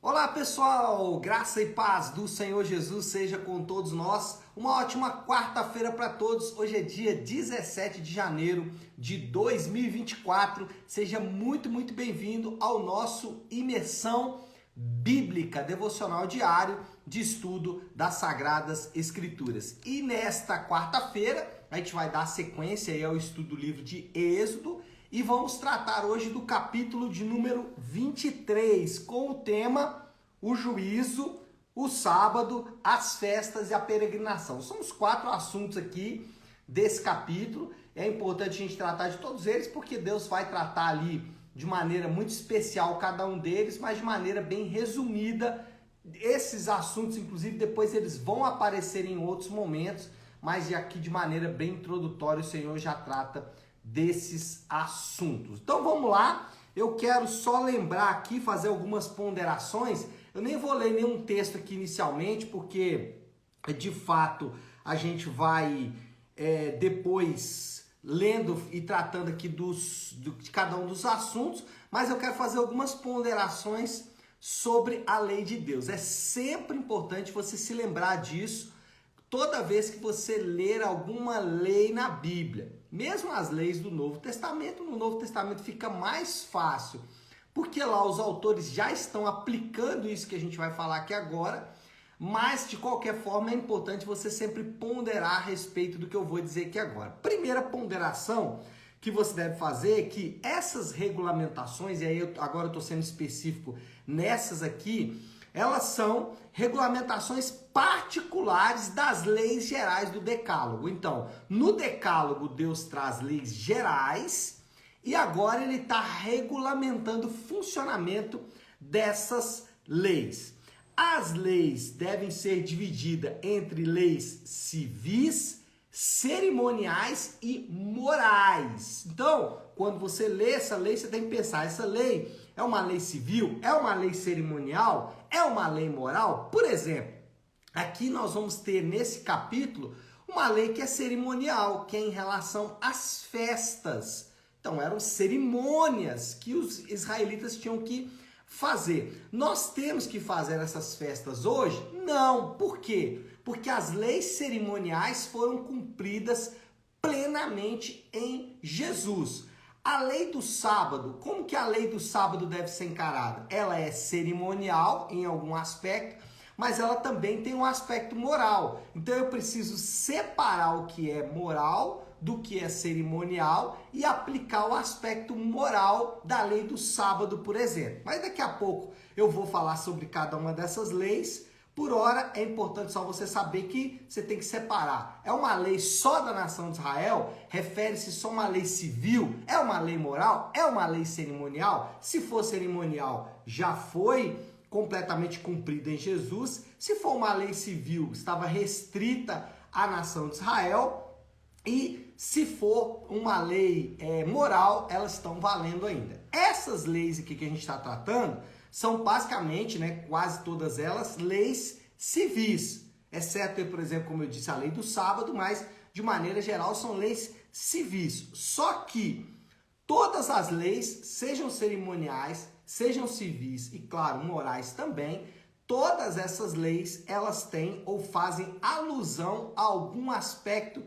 Olá pessoal, graça e paz do Senhor Jesus seja com todos nós. Uma ótima quarta-feira para todos. Hoje é dia 17 de janeiro de 2024. Seja muito bem-vindo ao nosso Imersão Bíblica Devocional Diário de Estudo das Sagradas Escrituras. E nesta quarta-feira a gente vai dar sequência aí ao estudo do livro de Êxodo. E vamos tratar hoje do capítulo de número 23, com o tema o juízo, o sábado, as festas e a peregrinação. São os 4 assuntos aqui desse capítulo. É importante a gente tratar de todos eles, porque Deus vai tratar ali de maneira muito especial cada um deles, mas de maneira bem resumida. Esses assuntos, inclusive, depois eles vão aparecer em outros momentos, mas aqui de maneira bem introdutória o Senhor já trata desses assuntos. Então vamos lá, eu quero só lembrar aqui, fazer algumas ponderações. Eu nem vou ler nenhum texto aqui inicialmente, porque de fato a gente vai depois lendo e tratando aqui de cada um dos assuntos, mas eu quero fazer algumas ponderações sobre a lei de Deus. É sempre importante você se lembrar disso toda vez que você ler alguma lei na Bíblia. Mesmo as leis do Novo Testamento, no Novo Testamento fica mais fácil, porque lá os autores já estão aplicando isso que a gente vai falar aqui agora, mas de qualquer forma é importante você sempre ponderar a respeito do que eu vou dizer aqui agora. Primeira ponderação que você deve fazer é que essas regulamentações, e aí agora eu estou sendo específico nessas aqui, elas são regulamentações particulares das leis gerais do Decálogo. Então, no Decálogo, Deus traz leis gerais e agora ele está regulamentando o funcionamento dessas leis. As leis devem ser divididas entre leis civis, cerimoniais e morais. Então, quando você lê essa lei, você tem que pensar, essa lei é uma lei civil? É uma lei cerimonial? É uma lei moral? Por exemplo, aqui nós vamos ter nesse capítulo uma lei que é cerimonial, que é em relação às festas. Então, eram cerimônias que os israelitas tinham que fazer. Nós temos que fazer essas festas hoje? Não. Por quê? Porque as leis cerimoniais foram cumpridas plenamente em Jesus. A lei do sábado, como que a lei do sábado deve ser encarada? Ela é cerimonial em algum aspecto, mas ela também tem um aspecto moral. Então eu preciso separar o que é moral do que é cerimonial e aplicar o aspecto moral da lei do sábado, por exemplo. Mas daqui a pouco eu vou falar sobre cada uma dessas leis. Por hora, é importante só você saber que você tem que separar. É uma lei só da nação de Israel? Refere-se só a uma lei civil? É uma lei moral? É uma lei cerimonial? Se for cerimonial, já foi completamente cumprida em Jesus. Se for uma lei civil, estava restrita à nação de Israel. E se for uma lei moral, elas estão valendo ainda. Essas leis aqui que a gente está tratando são basicamente, quase todas elas, leis civis. Exceto, por exemplo, como eu disse, a lei do sábado, mas de maneira geral são leis civis. Só que todas as leis, sejam cerimoniais, sejam civis e, claro, morais também, todas essas leis, elas têm ou fazem alusão a algum aspecto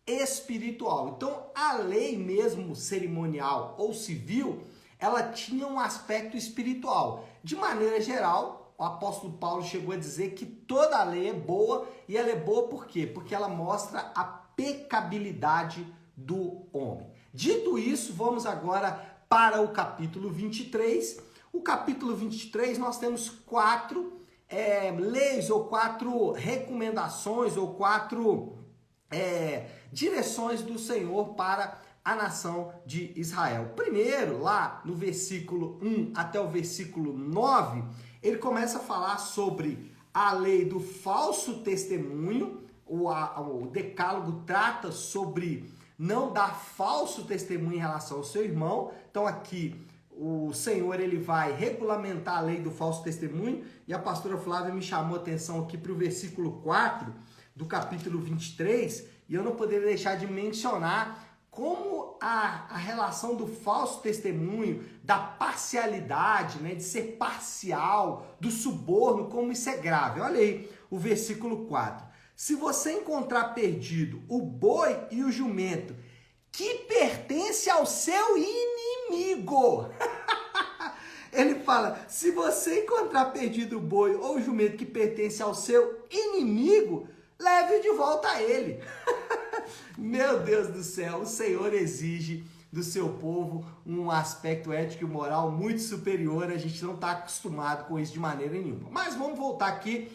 espiritual. Então, a lei mesmo cerimonial ou civil, ela tinha um aspecto espiritual. De maneira geral, o apóstolo Paulo chegou a dizer que toda a lei é boa, e ela é boa por quê? Porque ela mostra a pecabilidade do homem. Dito isso, vamos agora para o capítulo 23. O capítulo 23, nós temos 4 leis, ou 4 recomendações, ou 4 direções do Senhor para a nação de Israel. Primeiro, lá no versículo 1 até o versículo 9, ele começa a falar sobre a lei do falso testemunho. O Decálogo trata sobre não dar falso testemunho em relação ao seu irmão. Então aqui o Senhor ele vai regulamentar a lei do falso testemunho, e a pastora Flávia me chamou a atenção aqui para o versículo 4 do capítulo 23, e eu não poderia deixar de mencionar como a relação do falso testemunho, da parcialidade, né, de ser parcial, do suborno, como isso é grave. Olha aí o versículo 4. Se você encontrar perdido o boi e o jumento que pertence ao seu inimigo. Ele fala, se você encontrar perdido o boi ou o jumento que pertence ao seu inimigo, leve-o de volta a ele. Meu Deus do céu, o Senhor exige do seu povo um aspecto ético e moral muito superior. A gente não está acostumado com isso de maneira nenhuma. Mas vamos voltar aqui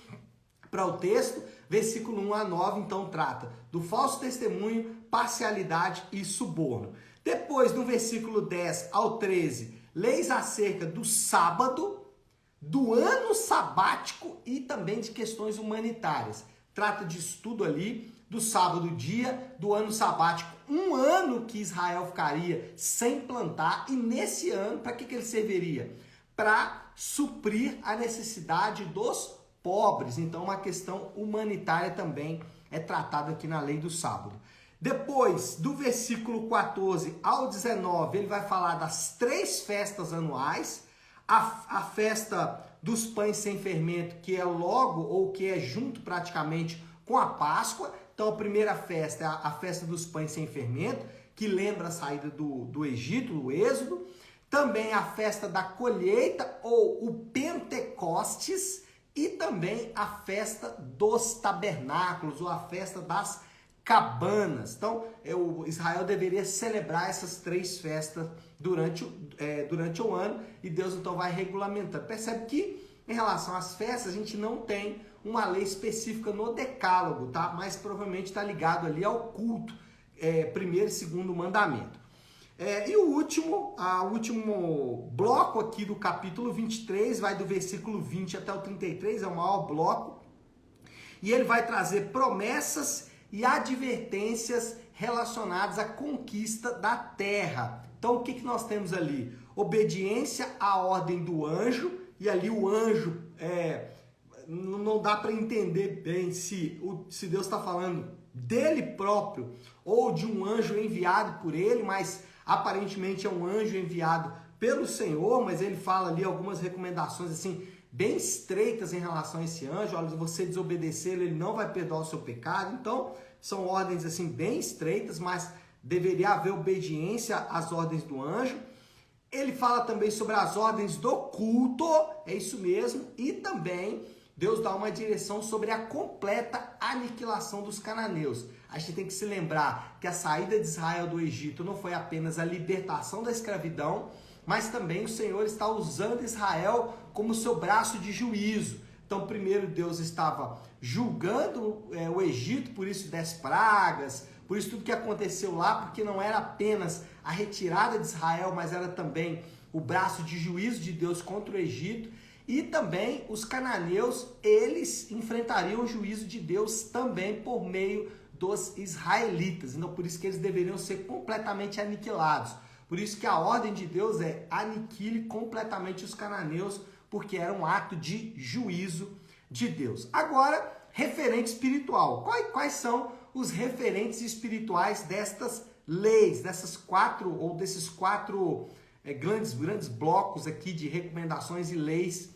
para o texto, versículo 1 a 9, então trata do falso testemunho, parcialidade e suborno. Depois, no versículo 10 ao 13, leis acerca do sábado, do ano sabático e também de questões humanitárias. Trata disso tudo ali, do sábado dia, do ano sabático, um ano que Israel ficaria sem plantar, e nesse ano, para que ele serviria? Para suprir a necessidade dos pobres. Então, uma questão humanitária também é tratada aqui na lei do sábado. Depois, do versículo 14 ao 19, ele vai falar das 3 festas anuais, a festa dos pães sem fermento, que é logo ou que é junto praticamente com a Páscoa. Então, a primeira festa é a festa dos pães sem fermento, que lembra a saída do Egito, do Êxodo. Também a festa da colheita, ou o Pentecostes, e também a festa dos tabernáculos, ou a festa das cabanas. Então, Israel deveria celebrar essas 3 festas durante o ano, e Deus então vai regulamentando. Percebe que em relação às festas, a gente não tem uma lei específica no decálogo, tá? Mas provavelmente está ligado ali ao culto, primeiro e segundo mandamento. E o último bloco aqui do capítulo 23, vai do versículo 20 até o 33, é o maior bloco, e ele vai trazer promessas e advertências relacionadas à conquista da terra. Então, o que nós temos ali? Obediência à ordem do anjo, e ali o anjo, não dá para entender bem se Deus está falando dele próprio ou de um anjo enviado por ele, mas aparentemente é um anjo enviado pelo Senhor, mas ele fala ali algumas recomendações assim, bem estreitas em relação a esse anjo. Olha, se você desobedecer, ele não vai perdoar o seu pecado. Então, são ordens assim bem estreitas, mas deveria haver obediência às ordens do anjo. Ele fala também sobre as ordens do culto, é isso mesmo, e também Deus dá uma direção sobre a completa aniquilação dos cananeus. A gente tem que se lembrar que a saída de Israel do Egito não foi apenas a libertação da escravidão, mas também o Senhor está usando Israel como seu braço de juízo. Então, primeiro Deus estava julgando o Egito, por isso 10 pragas, por isso tudo que aconteceu lá, porque não era apenas a retirada de Israel, mas era também o braço de juízo de Deus contra o Egito. E também os cananeus, eles enfrentariam o juízo de Deus também por meio dos israelitas. Então, por isso que eles deveriam ser completamente aniquilados. Por isso que a ordem de Deus é aniquile completamente os cananeus, porque era um ato de juízo de Deus. Agora, referente espiritual. Quais são os referentes espirituais destas leis, desses quatro grandes blocos aqui de recomendações e leis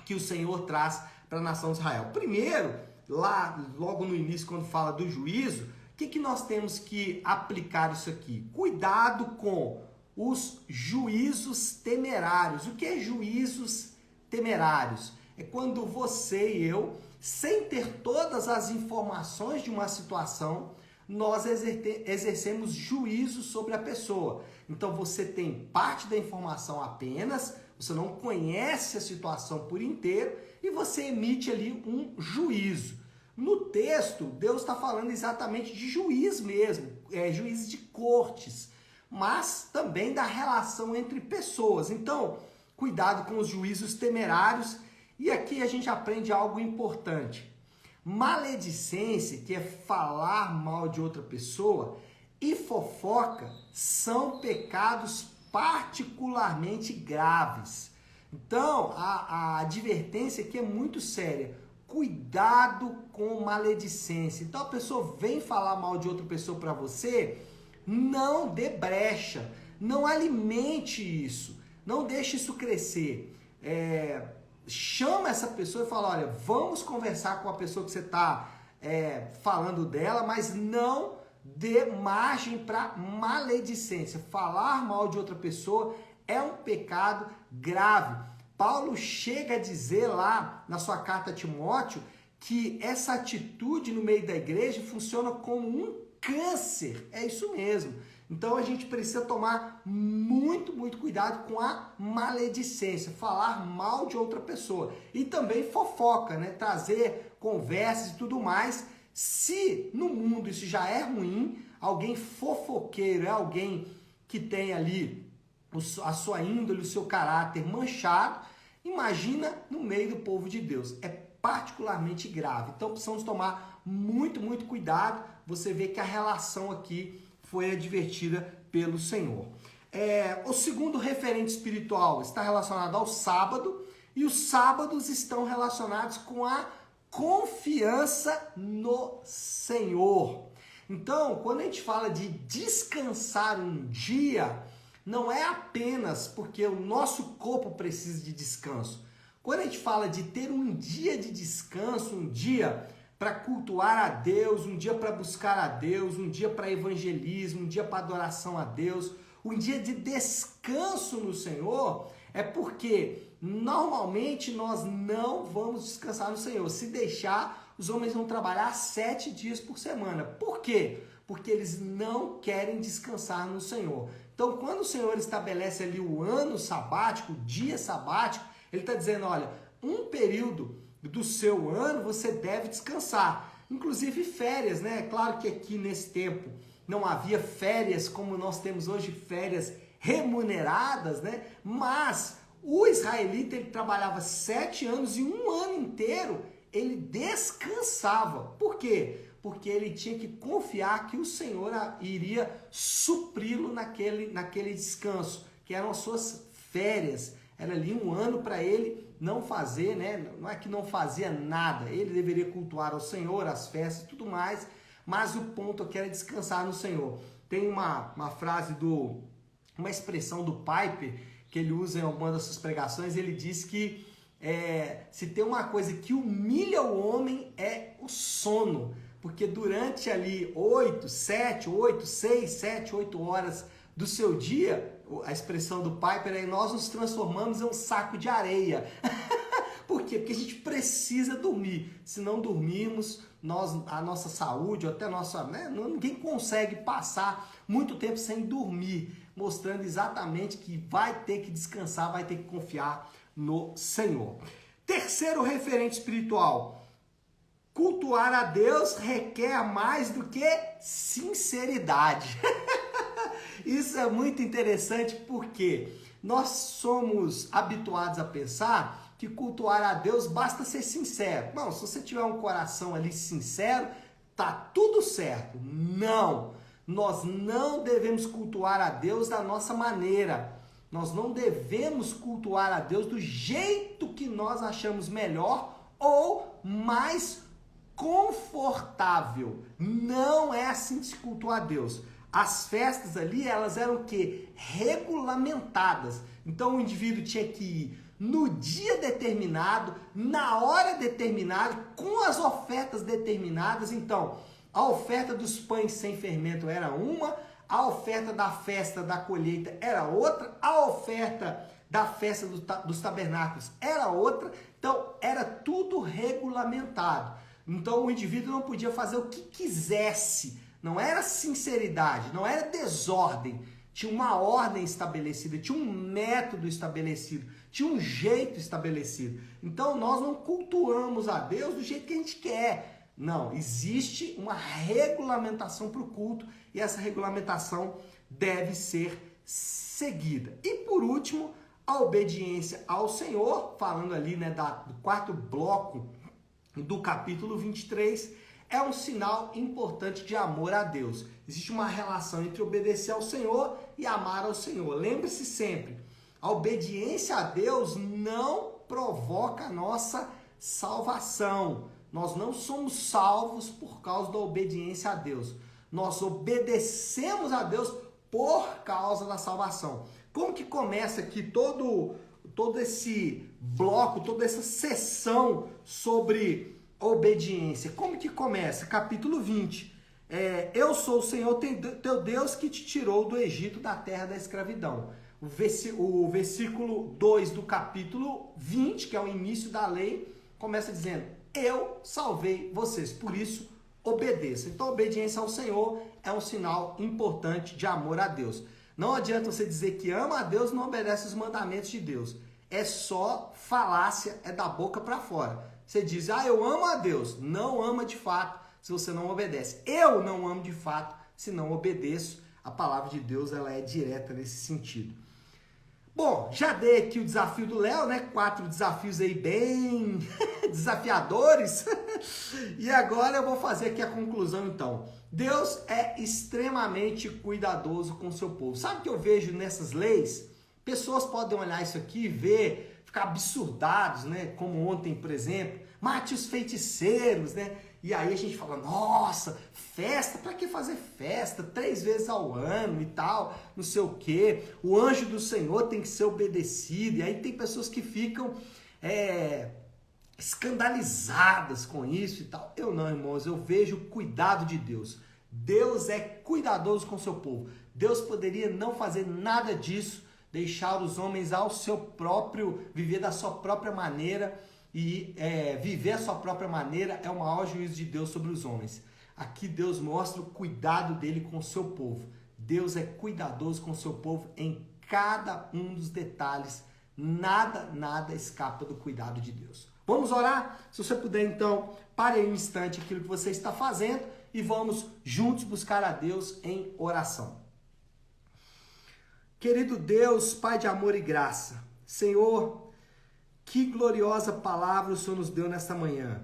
que o Senhor traz para a nação de Israel? Primeiro, logo no início, quando fala do juízo, o que nós temos que aplicar isso aqui? Cuidado com os juízos temerários. O que é juízos temerários? É quando você e eu, sem ter todas as informações de uma situação, nós exercemos juízo sobre a pessoa. Então você tem parte da informação apenas, você não conhece a situação por inteiro e você emite ali um juízo. No texto, Deus está falando exatamente de juiz mesmo, juiz de cortes, mas também da relação entre pessoas. Então, cuidado com os juízos temerários. E aqui a gente aprende algo importante. Maledicência, que é falar mal de outra pessoa, e fofoca são pecados particularmente graves. Então, a advertência aqui é muito séria. Cuidado com maledicência. Então, a pessoa vem falar mal de outra pessoa para você, Não dê brecha, não alimente isso, não deixe isso crescer. Chama essa pessoa e fala, olha, vamos conversar com a pessoa que você está falando dela, mas não dê margem para maledicência. Falar mal de outra pessoa é um pecado grave. Paulo chega a dizer lá na sua carta a Timóteo que essa atitude no meio da igreja funciona como um câncer. É isso mesmo. Então a gente precisa tomar muito cuidado com a maledicência, falar mal de outra pessoa. E também fofoca, né? Trazer conversas e tudo mais. Se no mundo isso já é ruim, alguém fofoqueiro é alguém que tem ali a sua índole, o seu caráter manchado, imagina no meio do povo de Deus. É particularmente grave. Então precisamos tomar muito cuidado. Você vê que a relação aqui foi advertida pelo Senhor. O segundo referente espiritual está relacionado ao sábado, e os sábados estão relacionados com a confiança no Senhor. Então, quando a gente fala de descansar um dia, não é apenas porque o nosso corpo precisa de descanso. Quando a gente fala de ter um dia de descanso, um dia para cultuar a Deus, um dia para buscar a Deus, um dia para evangelismo, um dia para adoração a Deus, um dia de descanso no Senhor, é porque normalmente nós não vamos descansar no Senhor. Se deixar, os homens vão trabalhar 7 dias por semana. Por quê? Porque eles não querem descansar no Senhor. Então, quando o Senhor estabelece ali o ano sabático, o dia sabático, Ele está dizendo, olha, um período do seu ano você deve descansar. Inclusive férias, né? Claro que aqui nesse tempo não havia férias como nós temos hoje, férias remuneradas, né? Mas o israelita, ele trabalhava 7 anos e um ano inteiro ele descansava. Por quê? Porque ele tinha que confiar que o Senhor iria supri-lo naquele descanso, que eram as suas férias. Era ali um ano para ele não fazer, né? Não é que não fazia nada, ele deveria cultuar ao Senhor, as festas e tudo mais, mas o ponto aqui era descansar no Senhor. Tem uma frase uma expressão do Piper, que ele usa em alguma das suas pregações, ele diz que se tem uma coisa que humilha o homem é o sono, porque durante ali 6, 7, 8 horas do seu dia, a expressão do Piper é nós nos transformamos em um saco de areia. Por quê? Porque a gente precisa dormir. Se não dormirmos, a nossa saúde, ou até a nossa... ninguém consegue passar muito tempo sem dormir, mostrando exatamente que vai ter que descansar, vai ter que confiar no Senhor. Terceiro referente espiritual. Cultuar a Deus requer mais do que sinceridade. Isso é muito interessante porque nós somos habituados a pensar que cultuar a Deus basta ser sincero. Não, se você tiver um coração ali sincero, tá tudo certo. Não, nós não devemos cultuar a Deus da nossa maneira. Nós não devemos cultuar a Deus do jeito que nós achamos melhor ou mais confortável. Não é assim que se cultua a Deus. As festas ali, elas eram o quê? Regulamentadas. Então o indivíduo tinha que ir no dia determinado, na hora determinada, com as ofertas determinadas. Então, a oferta dos pães sem fermento era uma, a oferta da festa da colheita era outra, a oferta da festa dos tabernáculos era outra. Então, era tudo regulamentado. Então, o indivíduo não podia fazer o que quisesse. Não era sinceridade, não era desordem. Tinha uma ordem estabelecida, tinha um método estabelecido, tinha um jeito estabelecido. Então nós não cultuamos a Deus do jeito que a gente quer. Não, existe uma regulamentação para o culto e essa regulamentação deve ser seguida. E por último, a obediência ao Senhor, falando ali do quarto bloco do capítulo 23, é um sinal importante de amor a Deus. Existe uma relação entre obedecer ao Senhor e amar ao Senhor. Lembre-se sempre, a obediência a Deus não provoca a nossa salvação. Nós não somos salvos por causa da obediência a Deus. nós obedecemos a Deus por causa da salvação. Como que começa aqui todo esse bloco, toda essa sessão sobre obediência? Como que começa? Capítulo 20. Eu sou o Senhor teu Deus que te tirou do Egito, da terra da escravidão. O versículo 2 do capítulo 20, que é o início da lei, começa dizendo: eu salvei vocês, por isso obedeça. Então, a obediência ao Senhor é um sinal importante de amor a Deus. Não adianta você dizer que ama a Deus e não obedece os mandamentos de Deus. É só falácia, é da boca para fora. Você diz: eu amo a Deus. Não ama de fato se você não obedece. Eu não amo de fato se não obedeço. A palavra de Deus, ela é direta nesse sentido. Bom, já dei aqui o desafio do Léo, né? 4 desafios aí bem desafiadores. E agora eu vou fazer aqui a conclusão, então. Deus é extremamente cuidadoso com o seu povo. Sabe o que eu vejo nessas leis? Pessoas podem olhar isso aqui e ver, ficar absurdados, né? Como ontem, por exemplo, mate os feiticeiros, né? E aí a gente fala: nossa, festa, pra que fazer festa? 3 vezes ao ano e tal, não sei o quê. O anjo do Senhor tem que ser obedecido. E aí tem pessoas que ficam escandalizadas com isso e tal. Eu não, irmãos, eu vejo o cuidado de Deus. Deus é cuidadoso com o seu povo. Deus poderia não fazer nada disso, deixar os homens ao seu próprio, viver da sua própria maneira. E viver a sua própria maneira é o maior juízo de Deus sobre os homens. Aqui Deus mostra o cuidado dele com o seu povo. Deus é cuidadoso com o seu povo em cada um dos detalhes. Nada escapa do cuidado de Deus. Vamos orar? Se você puder, então, pare aí um instante aquilo que você está fazendo e vamos juntos buscar a Deus em oração. Querido Deus, Pai de amor e graça, Senhor, que gloriosa palavra o Senhor nos deu nesta manhã.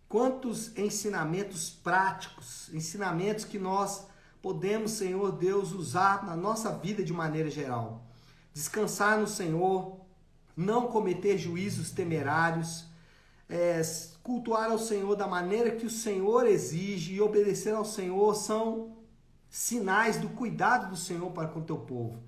Quantos ensinamentos práticos, ensinamentos que nós podemos, Senhor Deus, usar na nossa vida de maneira geral. Descansar no Senhor, não cometer juízos temerários, cultuar ao Senhor da maneira que o Senhor exige e obedecer ao Senhor são sinais do cuidado do Senhor para com o teu povo.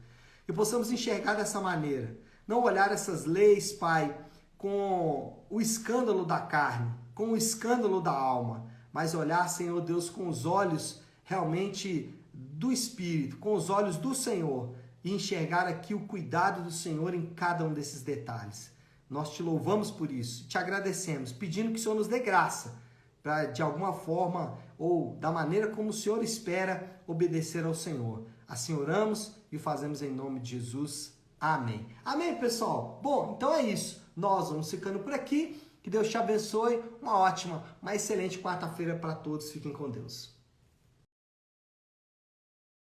Que possamos enxergar dessa maneira, não olhar essas leis, Pai, com o escândalo da carne, com o escândalo da alma, mas olhar, Senhor Deus, com os olhos realmente do Espírito, com os olhos do Senhor, e enxergar aqui o cuidado do Senhor em cada um desses detalhes. Nós te louvamos por isso, te agradecemos, pedindo que o Senhor nos dê graça, para de alguma forma, ou da maneira como o Senhor espera, obedecer ao Senhor. Assim oramos e o fazemos em nome de Jesus. Amém. Amém, pessoal? Bom, então é isso. Nós vamos ficando por aqui. Que Deus te abençoe. Uma ótima, uma excelente quarta-feira para todos. Fiquem com Deus.